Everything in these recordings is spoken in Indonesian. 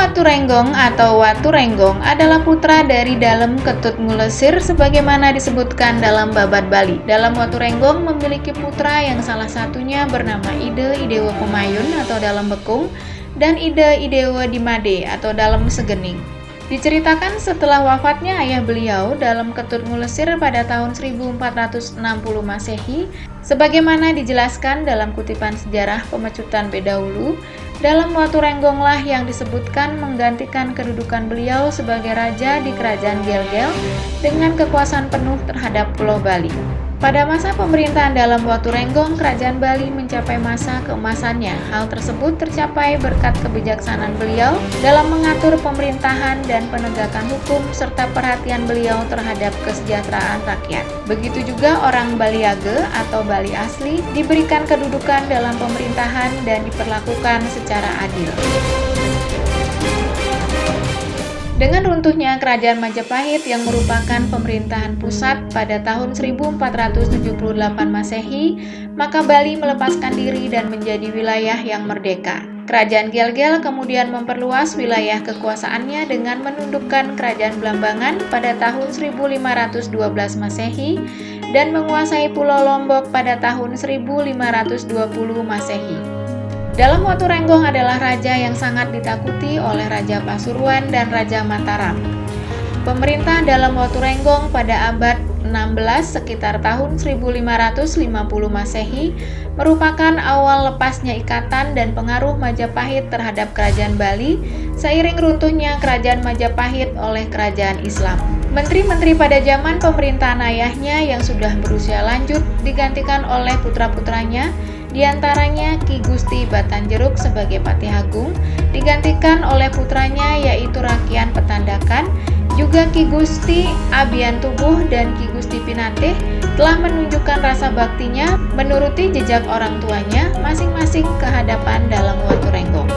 Waturenggong atau Waturenggong adalah putra dari Dalem Ketut Ngulesir sebagaimana disebutkan dalam Babad Bali. Dalem Waturenggong memiliki putra yang salah satunya bernama Ide Idewa Pemayun atau Dalem Bekung dan Ide Idewa Dimade atau Dalem Segening. Diceritakan setelah wafatnya ayah beliau Dalem Ketut Ngulesir pada tahun 1460 Masehi, sebagaimana dijelaskan dalam kutipan sejarah Pemecutan Bedahulu, Dalem Waturenggonglah yang disebutkan menggantikan kedudukan beliau sebagai raja di Kerajaan Gelgel dengan kekuasaan penuh terhadap Pulau Bali. Pada masa pemerintahan Dalem Waturenggong, Kerajaan Bali mencapai masa keemasannya. Hal tersebut tercapai berkat kebijaksanaan beliau dalam mengatur pemerintahan dan penegakan hukum serta perhatian beliau terhadap kesejahteraan rakyat. Begitu juga orang Baliage atau Bali asli diberikan kedudukan dalam pemerintahan dan diperlakukan secara adil. Dengan runtuhnya Kerajaan Majapahit yang merupakan pemerintahan pusat pada tahun 1478 Masehi, maka Bali melepaskan diri dan menjadi wilayah yang merdeka. Kerajaan Gelgel kemudian memperluas wilayah kekuasaannya dengan menundukkan Kerajaan Blambangan pada tahun 1512 Masehi dan menguasai Pulau Lombok pada tahun 1520 Masehi. Dalem Waturenggong adalah raja yang sangat ditakuti oleh Raja Pasuruan dan Raja Mataram. Pemerintah Dalem Waturenggong pada abad 16 sekitar tahun 1550 Masehi merupakan awal lepasnya ikatan dan pengaruh Majapahit terhadap Kerajaan Bali seiring runtuhnya Kerajaan Majapahit oleh Kerajaan Islam. Menteri-menteri pada zaman pemerintahan ayahnya yang sudah berusia lanjut digantikan oleh putra-putranya, diantaranya Ki Gusti Batanjeruk sebagai Patih Agung, digantikan oleh putranya yaitu Rakian Petandakan. Juga Ki Gusti Abian Tubuh dan Ki Gusti Pinatih telah menunjukkan rasa baktinya menuruti jejak orang tuanya masing-masing ke hadapan Dalem Waturenggong.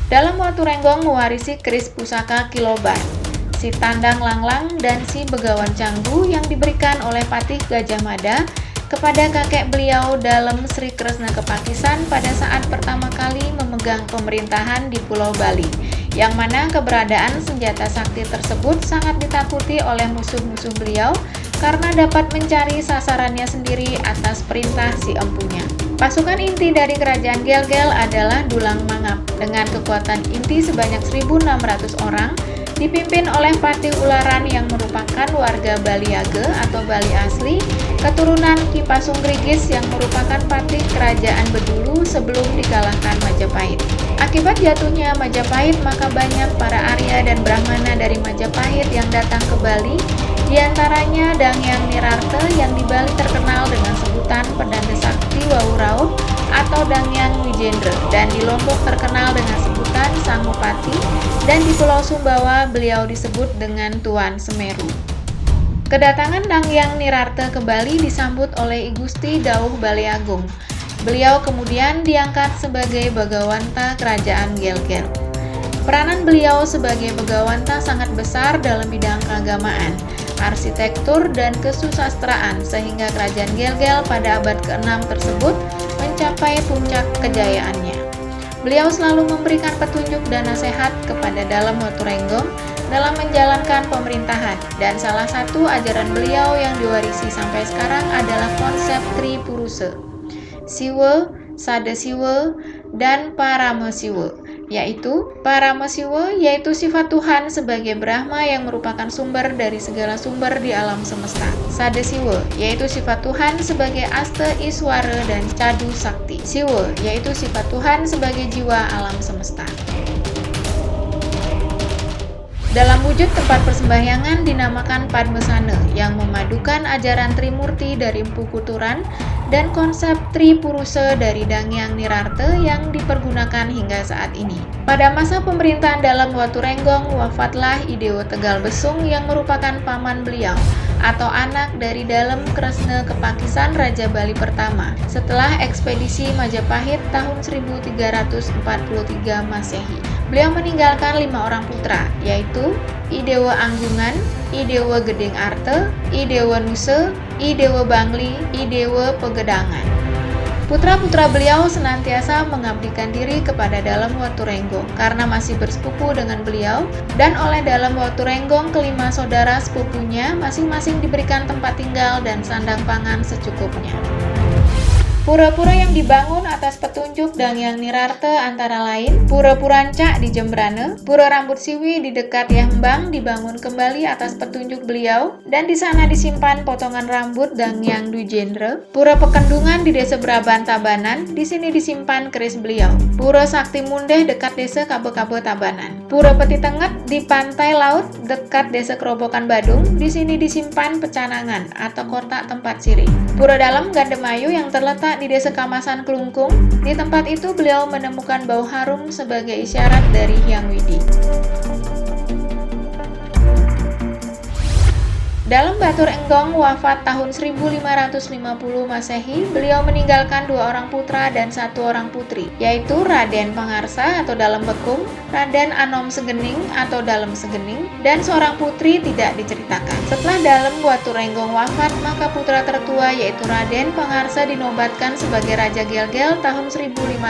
Dalem Waturenggong mewarisi keris pusaka Kiloban, si Tandang Langlang dan si Begawan Canggu yang diberikan oleh Patih Gajah Mada kepada kakek beliau Dalem Sri Kresna Kepakisan pada saat pertama kali memegang pemerintahan di Pulau Bali, yang mana keberadaan senjata sakti tersebut sangat ditakuti oleh musuh-musuh beliau karena dapat mencari sasarannya sendiri atas perintah si empunya. Pasukan inti dari Kerajaan Gelgel adalah Dulang Mangap dengan kekuatan inti sebanyak 1.600 orang, dipimpin oleh Patih Ularan yang merupakan warga Baliage atau Bali asli, keturunan Ki Pasung Grigis yang merupakan patih Kerajaan Bedulu sebelum dikalahkan Majapahit. Akibat jatuhnya Majapahit, maka banyak para Arya dan Brahmana dari Majapahit yang datang ke Bali, diantaranya Dangyang Nirarte yang di Bali terkenal dengan sebutan Pedanda Sakti Wawurauh atau Dangyang Wijendra, dan di Lombok terkenal dengan sebutan Sangupati, dan di Pulau Sumbawa beliau disebut dengan Tuan Semeru. Kedatangan Dangyang Nirarte ke Bali disambut oleh I Gusti Dauh Baliagung. Beliau kemudian diangkat sebagai Bagawanta Kerajaan Gelgel. Peranan beliau sebagai Bagawanta sangat besar dalam bidang keagamaan, arsitektur, dan kesusastraan sehingga Kerajaan Gelgel pada abad ke-6 tersebut mencapai puncak kejayaannya. Beliau selalu memberikan petunjuk dan nasihat kepada Dalem Waturenggong dalam menjalankan pemerintahan, dan salah satu ajaran beliau yang diwarisi sampai sekarang adalah konsep Tripuruse, Siwa, Sadasiwa, dan Paramasiwa, yaitu Paramasiwa yaitu sifat Tuhan sebagai Brahma yang merupakan sumber dari segala sumber di alam semesta. Sadasiwa yaitu sifat Tuhan sebagai Asta Iswara dan Cadu Sakti. Siwa yaitu sifat Tuhan sebagai jiwa alam semesta. Dalam wujud tempat persembahyangan dinamakan Padmasana yang memadukan ajaran Trimurti dari Empu Kuturan dan konsep Tripuruse dari Dangyang Nirarte yang dipergunakan hingga saat ini. Pada masa pemerintahan Dalem Waturenggong, wafatlah Idewa Tegal Besung yang merupakan paman beliau atau anak dari Dalem Kresna Kepakisan Raja Bali pertama setelah ekspedisi Majapahit tahun 1343 Masehi. Beliau meninggalkan 5 orang putra, yaitu Idewa Anggungan, Idewa Gedeng Arte, Idewa Nuse, Idewa Bangli, Idewa Pegedangan. Putra-putra beliau senantiasa mengabdikan diri kepada Dalem Waturenggong karena masih bersepupu dengan beliau, dan oleh Dalem Waturenggong kelima saudara sepupunya masing-masing diberikan tempat tinggal dan sandang pangan secukupnya. Pura-pura yang dibangun atas petunjuk Dangyang Nirarte antara lain Pura Purancak di Jembrane, Pura Rambut Siwi di dekat Yambang dibangun kembali atas petunjuk beliau, dan di sana disimpan potongan rambut Dangyang Dujendra. Pura Pekendungan di Desa Braban Tabanan, di sini disimpan keris beliau. Pura Sakti Mundeh dekat Desa Kabe-Kabe Tabanan. Pura Peti Tenget di pantai laut dekat Desa Kerobokan Badung, di sini disimpan pecanangan atau kotak tempat sirih. Pura Dalem Gandemayu yang terletak di Desa Kamasan Kelungkung. Di tempat itu beliau menemukan bau harum sebagai isyarat dari Hyang Widi. Dalem Batur Enggong wafat tahun 1550 Masehi. Beliau meninggalkan 2 orang putra dan 1 orang putri, yaitu Raden Pangarsa atau Dalem Bekung, Raden Anom Segening atau Dalem Segening, dan seorang putri tidak diceritakan. Setelah Dalem Batur Enggong wafat, maka putra tertua yaitu Raden Pangarsa dinobatkan sebagai Raja Gelgel tahun 1560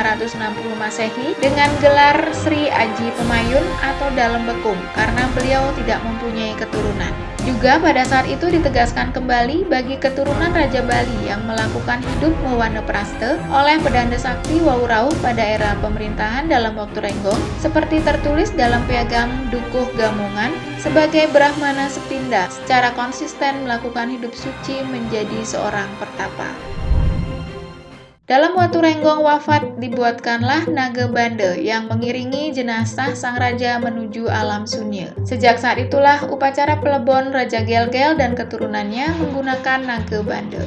Masehi dengan gelar Sri Aji Pemayun atau Dalem Bekung karena beliau tidak mempunyai keturunan. Juga pada saat itu ditegaskan kembali bagi keturunan Raja Bali yang melakukan hidup mewana praste oleh pedanda sakti Wawurauh pada era pemerintahan Dalem Waturenggong seperti tertulis dalam piagam Dukuh Gamongan sebagai Brahmana Sepinda secara konsisten melakukan hidup suci menjadi seorang pertapa. Dalam Waturenggong wafat dibuatkanlah Naga Bande yang mengiringi jenazah sang raja menuju alam sunyi. Sejak saat itulah upacara pelebon Raja Gelgel dan keturunannya menggunakan Naga Bande.